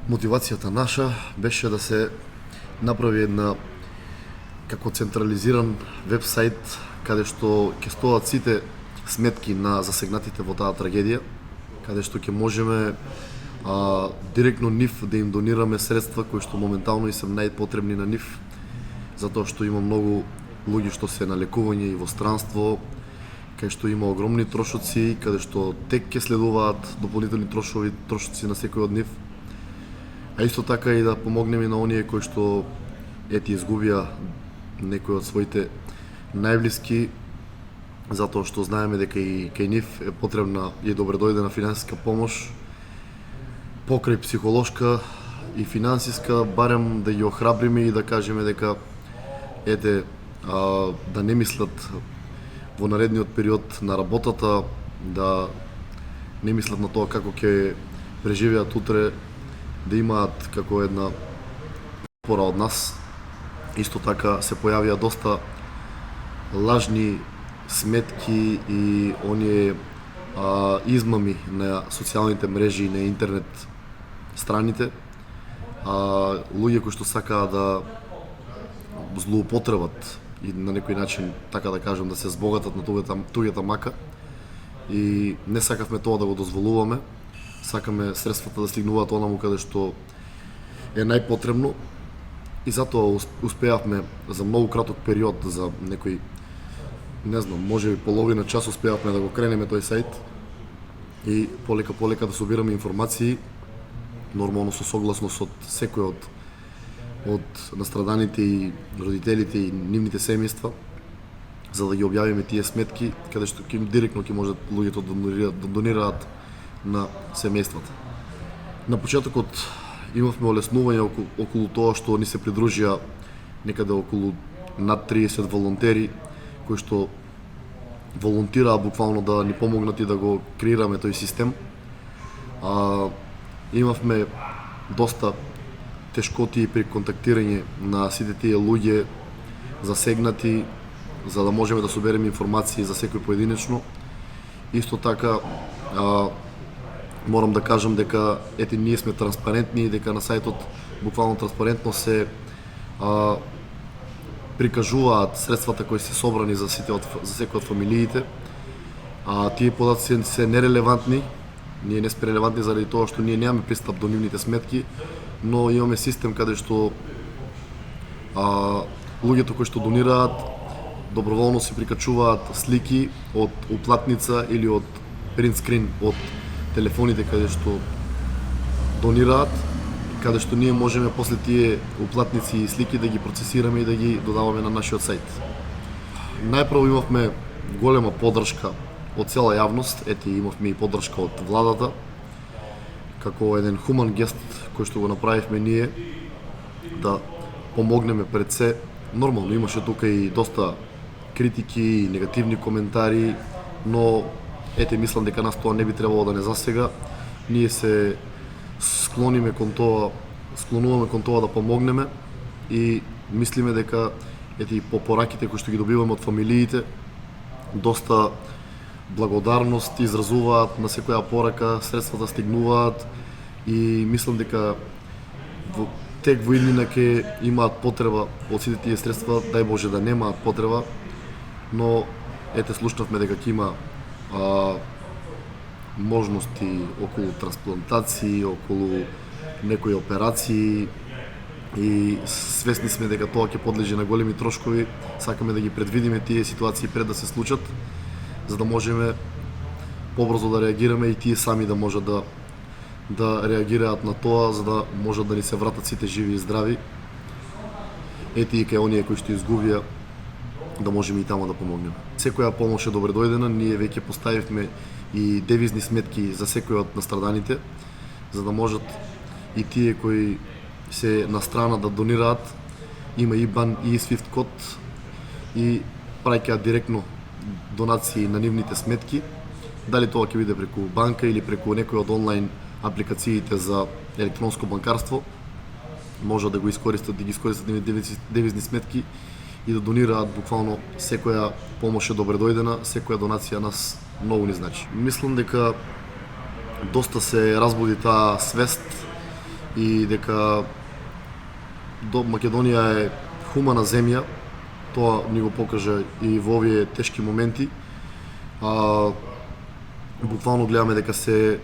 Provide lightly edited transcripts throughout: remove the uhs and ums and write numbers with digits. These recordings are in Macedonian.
Мотивацијата наша беше да се направи една како централизиран вебсайт каде што ќе стоат сите сметки на засегнатите во таа трагедија, каде што ќе можеме директно нив да им донираме средства кои што моментално и се најпотребни на нив, затоа што има многу луѓе што се на лекување и во странство, кај што има огромни трошоци, каде што тек ќе следуваат дополнителни трошоци на секој од нив. А исто така и да помогнеме на оние кои што изгубија некои од своите најблиски, затоа што знаеме дека и кај нив е потребна и добредојдена финансиска помош, покрај психолошка и финансиска, барем да ги охрабриме и да кажеме дека да не мислат во наредниот период на работата, да не мислат на тоа како ќе преживеат утре, да имаат како една пора од нас. Исто така се појавија доста лажни сметки и оние измами на социјалните мрежи и на интернет страните. Луѓе кои што сакаат да злоупотребат и на некој начин, така да кажем, да се збогатат на туѓата мака, и не сакавме тоа да го дозволуваме. Сакаме средствата да стигнуваат онаму каде што е најпотребно, и затоа успеавме за многу краток период, за некој, не знам, можеби половина час успеавме да го кренеме тој сајт и полека да собираме информации, нормално со согласност од секој од настраданите и родителите и нивните семејства, за да ги објавиме тие сметки каде што директно ќе можат луѓето да донираат на семејствата. На почетокот имавме олеснување околу тоа што ни се придружија некаде околу над 30 волонтери кои што волонтираат буквално да ни помогнат и да го креираме тој систем. Имавме доста тешкоти при контактирање на сите тие луѓе засегнати, за да можеме да собереме информации за секој поединечно. Исто така морам да кажам дека ние сме транспарентни и дека на сајтот буквално транспарентно се прикажуваат средствата кои се собрани за секој од фамилиите. Тие податци се нерелевантни. Ние не сме релевантни заради тоа што ние немаме пристап до нивните сметки, но имаме систем каде што луѓето кои што донираат доброволно си прикачуваат слики од уплатница или од принт скрин од телефоните каде што донираат, каде што ние можеме после тие уплатници и слики да ги процесираме и да ги додаваме на нашиот сајт. Најпрво имавме голема поддршка од цела јавност, имавме и поддршка од владата, како еден хуман гест кој што го направивме ние, да помогнеме пред се. Нормално имаше тука и доста критики и негативни коментари, но мислам дека нас тоа не би требало да не засега. Ние се склонуваме кон тоа да помогнеме и мислиме дека по пораките кои што ги добиваме од фамилиите, доста благодарност изразуваат на секоја порака, средствата стигнуваат и мислам дека тек во иднина ќе имаат потреба од сите тие средства, дај Боже да немаат потреба, но слушнавме дека ќе има можности околу трансплантации, околу некои операции, и свесни сме дека тоа ќе подлежи на големи трошкови. Сакаме да ги предвидиме тие ситуации пред да се случат, за да можеме побрзо да реагираме и тие сами да можат да реагираат на тоа, за да можат да ни се вратат сите живи и здрави. И кај оние кои што изгубија, да можеме и тамо да помогнеме. Секоја помош е добредојдена. Ние веќе поставивме и девизни сметки за секој од настраданите, за да можат и тие кои се на страна да донираат. Има IBAN и SWIFT код и праќаат директно донации на нивните сметки. Дали тоа ќе биде преку банка или преку некој од онлайн апликациите за електронско банкарство, може да ги искористат девизни сметки и да донираат буквално. Секоја помош е добредојдена, секоја донација нас многу ни значи. Мислам дека доста се разбуди таа свест и дека Македонија е хумана земја. Тоа ни го покажа и во овие тешки моменти. Буквално гледаме дека се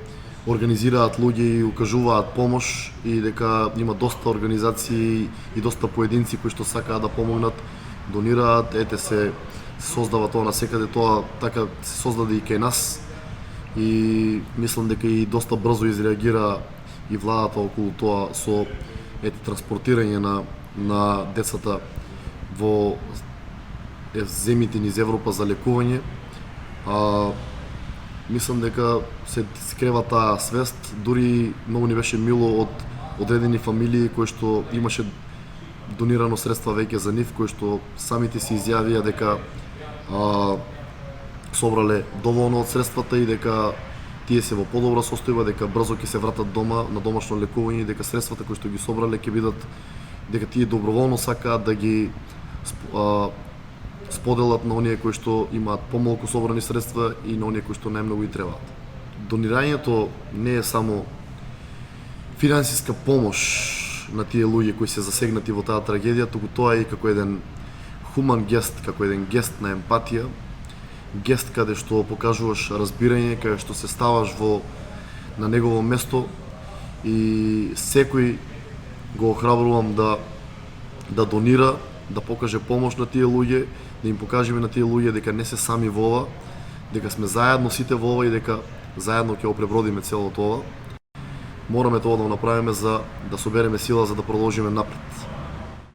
организираат луѓе и укажуваат помош и дека има доста организации и доста поединци кои што сакаат да помогнат, донираат, се создава тоа насекаде, тоа така се создаде и кај нас и мислам дека и доста брзо изреагира и владата околу тоа со транспортирање на децата во земјите низ Европа за лекување. Мислам дека се скрева таа свест, дури многу ни беше мило од одредени фамилии кои што имаше донирано средства веќе за нив, кои што самите се изјавија дека собрале доволно од средствата и дека тие се во подобра состојба, дека брзо ќе се вратат дома на домашно лекување и дека средствата кои што ги собрале ќе бидат, дека тие доброволно сакаат да ги споделат на оние кои што имаат помалку собрани средства и на оние кои што најмногу и требаат. Донирањето не е само финансиска помош на тие луѓе кои се засегнати во таа трагедија, туку тоа е и како еден хуман гест, како еден гест на емпатија, гест каде што покажуваш разбирање, каде што се ставаш на негово место и секој го охрабрувам да донира, да покаже помош на тие луѓе, да им покажеме на тие луѓе дека не се сами во ова, дека сме заедно сите во ова и дека заедно ќе го пребродиме целото ова. Мораме тоа да го направиме за да собереме сила за да продолжиме напред.